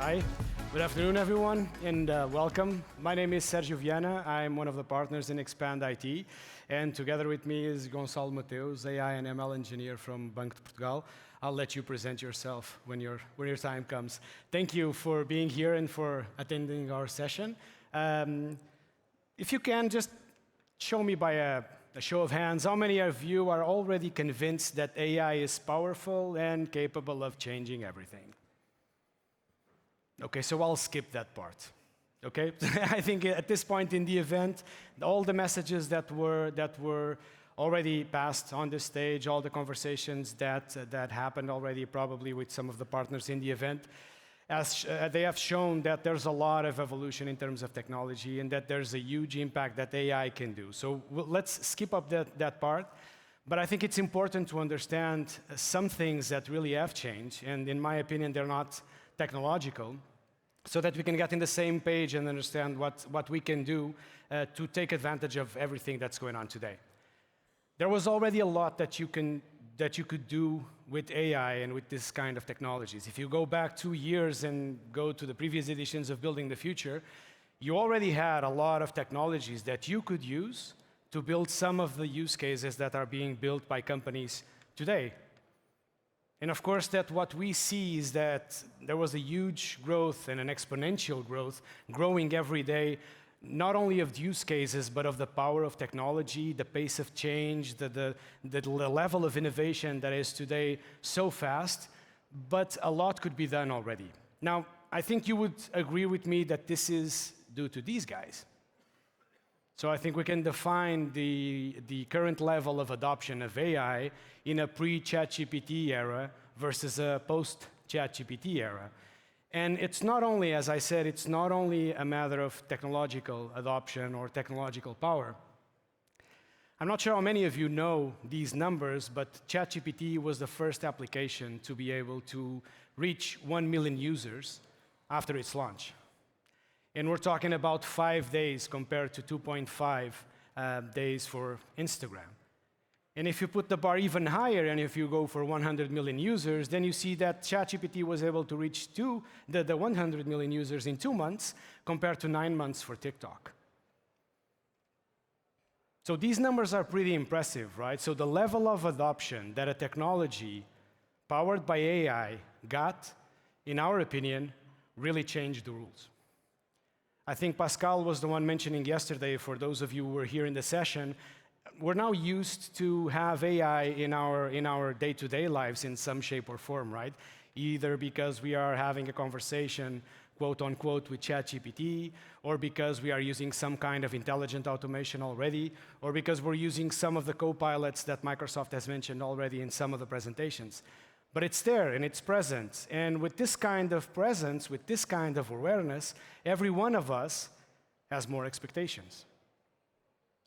Hi, good afternoon, everyone, and welcome. My name is Sergio Viana. I'm one of the partners in Xpand IT, and together with me is Gonçalo Mateus, AI and ML engineer from Banco de Portugal. I'll let you present yourself when your time comes. Thank you for being here and for attending our session. If you can, just show me by a show of hands, how many of you are already convinced that AI is powerful and capable of changing everything? Okay, so I'll skip that part. Okay, I think at this point in the event, all the messages that were already passed on this stage, all the conversations that happened already, probably with some of the partners in the event, as they have shown that there's a lot of evolution in terms of technology and that there's a huge impact that AI can do. So let's skip up that part. But I think it's important to understand some things that really have changed, and in my opinion, they're not technological, so that we can get in the same page and understand what we can do to take advantage of everything that's going on today. There was already a lot that you could do with AI and with this kind of technologies. If you go back 2 years and go to the previous editions of Building the Future, you already had a lot of technologies that you could use to build some of the use cases that are being built by companies today. And of course, that what we see is that there was a huge growth and an exponential growth, growing every day, not only of use cases, but of the power of technology, the pace of change, the level of innovation that is today so fast, but a lot could be done already. Now, I think you would agree with me that this is due to these guys. So I think we can define the current level of adoption of AI in a pre-ChatGPT era versus a post-ChatGPT era. And it's not only, as I said, it's not only a matter of technological adoption or technological power. I'm not sure how many of you know these numbers, but ChatGPT was the first application to be able to reach 1 million users after its launch. And we're talking about 5 days compared to 2.5 days for Instagram. And if you put the bar even higher, and if you go for 100 million users, then you see that ChatGPT was able to reach the 100 million users in 2 months, compared to 9 months for TikTok. So these numbers are pretty impressive, right? So the level of adoption that a technology powered by AI got, in our opinion, really changed the rules. I think Pascal was the one mentioning yesterday, for those of you who were here in the session, we're now used to have AI in our day-to-day lives in some shape or form, right? Either because we are having a conversation, quote unquote, with ChatGPT, or because we are using some kind of intelligent automation already, or because we're using some of the co-pilots that Microsoft has mentioned already in some of the presentations. But it's there and it's present. And with this kind of presence, with this kind of awareness, every one of us has more expectations.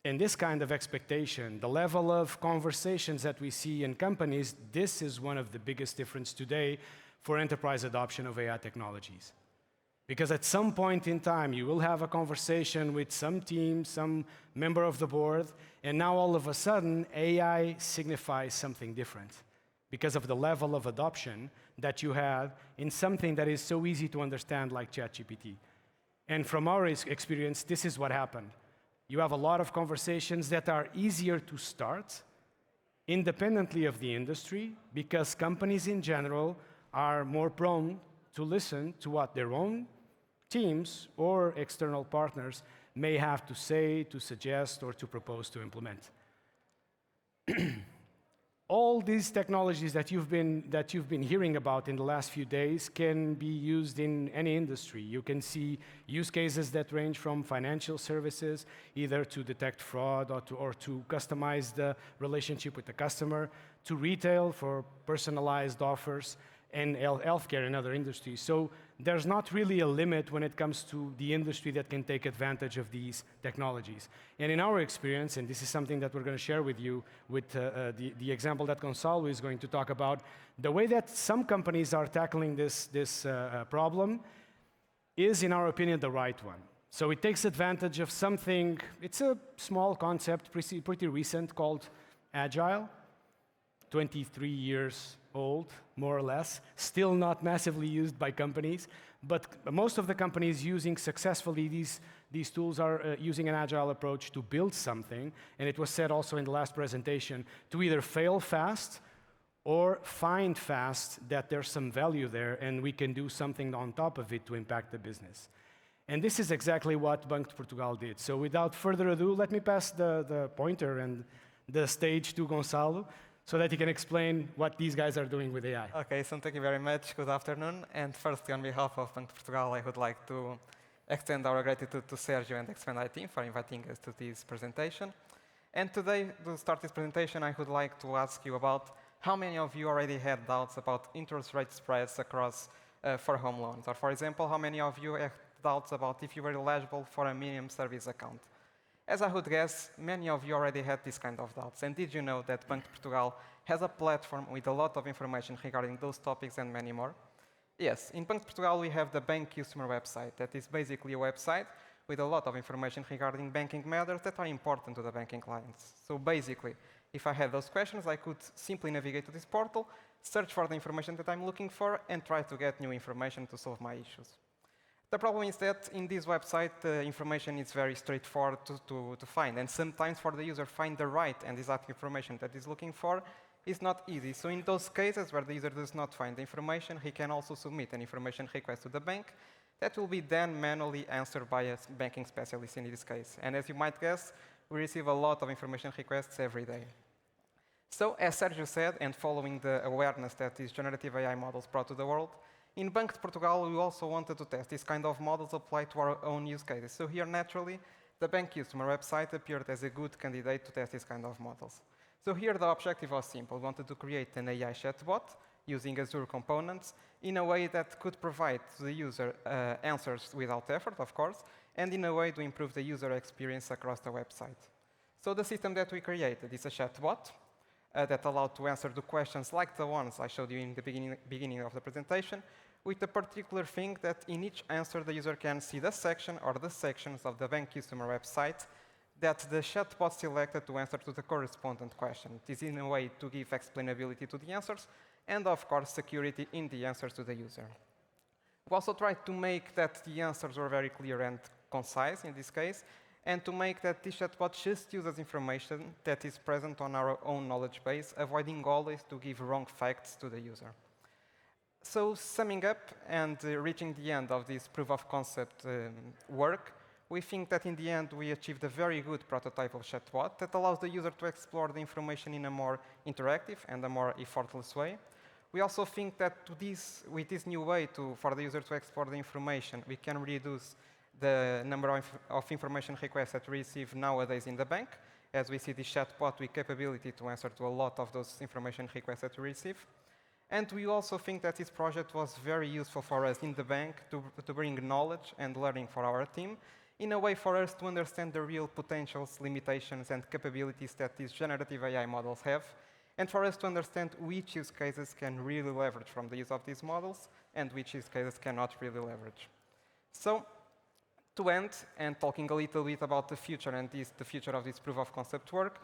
And this kind of expectation, the level of conversations that we see in companies, this is one of the biggest differences today for enterprise adoption of AI technologies. Because at some point in time, you will have a conversation with some team, some member of the board, and now all of a sudden, AI signifies something different, because of the level of adoption that you have in something that is so easy to understand like ChatGPT. And from our experience, this is what happened. You have a lot of conversations that are easier to start independently of the industry, because companies in general are more prone to listen to what their own teams or external partners may have to say, to suggest, or to propose to implement. All these technologies that you've been hearing about in the last few days can be used in any industry. You can see use cases that range from financial services, either to detect fraud or to customize the relationship with the customer, to retail for personalized offers, and healthcare and other industries. So there's not really a limit when it comes to the industry that can take advantage of these technologies. And in our experience, and this is something that we're going to share with you with the example that Gonçalo is going to talk about, the way that some companies are tackling this problem is, in our opinion, the right one. So it takes advantage of something, it's a small concept, pretty recent, called Agile, 23 years old, more or less, still not massively used by companies, But most of the companies using successfully these tools are using an agile approach to build something, and it was said also in the last presentation, to either fail fast or find fast that there's some value there and we can do something on top of it to impact the business. And this is exactly what Banco de Portugal did. So without further ado, let me pass the pointer and the stage to Gonçalo so that he can explain what these guys are doing with AI. Okay, so thank you very much. Good afternoon. And firstly, on behalf of Banco de Portugal, I would like to extend our gratitude to Sergio and the Xpand team for inviting us to this presentation. And today, to start this presentation, I would like to ask you about how many of you already had doubts about interest rate spreads across for home loans? Or for example, how many of you had doubts about if you were eligible for a minimum service account? As I would guess, many of you already had this kind of doubts. And did you know that Banco de Portugal has a platform with a lot of information regarding those topics and many more? Yes, in Banco de Portugal we have the Bank customer website. That is basically a website with a lot of information regarding banking matters that are important to the banking clients. So basically, if I had those questions, I could simply navigate to this portal, search for the information that I'm looking for, and try to get new information to solve my issues. The problem is that in this website, the information is very straightforward to find, and sometimes for the user find the right and exact information that he's looking for is not easy. So in those cases where the user does not find the information, he can also submit an information request to the bank that will be then manually answered by a banking specialist in this case. And as you might guess, we receive a lot of information requests every day. So as Sergio said, and following the awareness that these generative AI models brought to the world, in Banco de Portugal, we also wanted to test these kind of models applied to our own use cases. So here, naturally, the Bank customer website appeared as a good candidate to test these kind of models. So here, the objective was simple. We wanted to create an AI chatbot using Azure components in a way that could provide to the user answers without effort, of course, and in a way to improve the user experience across the website. So the system that we created is a chatbot that allowed to answer the questions like the ones I showed you in the beginning of the presentation, with the particular thing that in each answer the user can see the section or the sections of the Bank customer website that the chatbot selected to answer to the correspondent question. It is in a way to give explainability to the answers and, of course, security in the answers to the user. We also tried to make that the answers were very clear and concise in this case, and to make that this chatbot just uses information that is present on our own knowledge base, avoiding always to give wrong facts to the user. So summing up and reaching the end of this proof of concept work, we think that in the end we achieved a very good prototype of chatbot that allows the user to explore the information in a more interactive and a more effortless way. We also think that with this new way for the user to explore the information, we can reduce the number of information requests that we receive nowadays in the bank, as we see the chatbot with capability to answer to a lot of those information requests that we receive. And we also think that this project was very useful for us in the bank to bring knowledge and learning for our team, in a way for us to understand the real potentials, limitations, and capabilities that these generative AI models have, and for us to understand which use cases can really leverage from the use of these models and which use cases cannot really leverage. So, to end, and talking a little bit about the future and the future of this proof of concept work,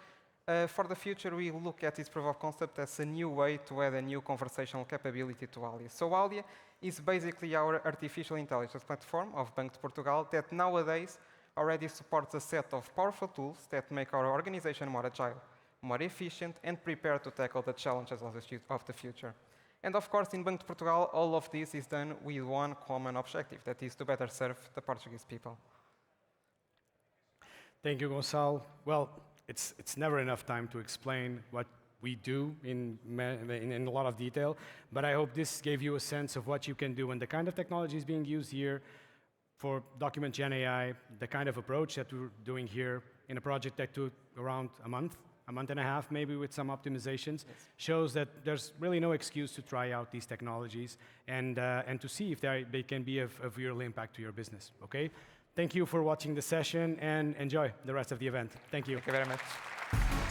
for the future we look at this proof of concept as a new way to add a new conversational capability to Alia. So Alia is basically our artificial intelligence platform of Banco de Portugal that nowadays already supports a set of powerful tools that make our organization more agile, more efficient, and prepared to tackle the challenges of the future. And of course, in Banco de Portugal, all of this is done with one common objective, that is to better serve the Portuguese people. Thank you, Gonçalo. Well, it's never enough time to explain what we do in a lot of detail, but I hope this gave you a sense of what you can do and the kind of technology is being used here for Document Gen AI, the kind of approach that we're doing here in a project that took around a month and a half, maybe with some optimizations, shows that there's really no excuse to try out these technologies and to see if they can be of real impact to your business, okay? Thank you for watching the session and enjoy the rest of the event. Thank you. Thank you very much.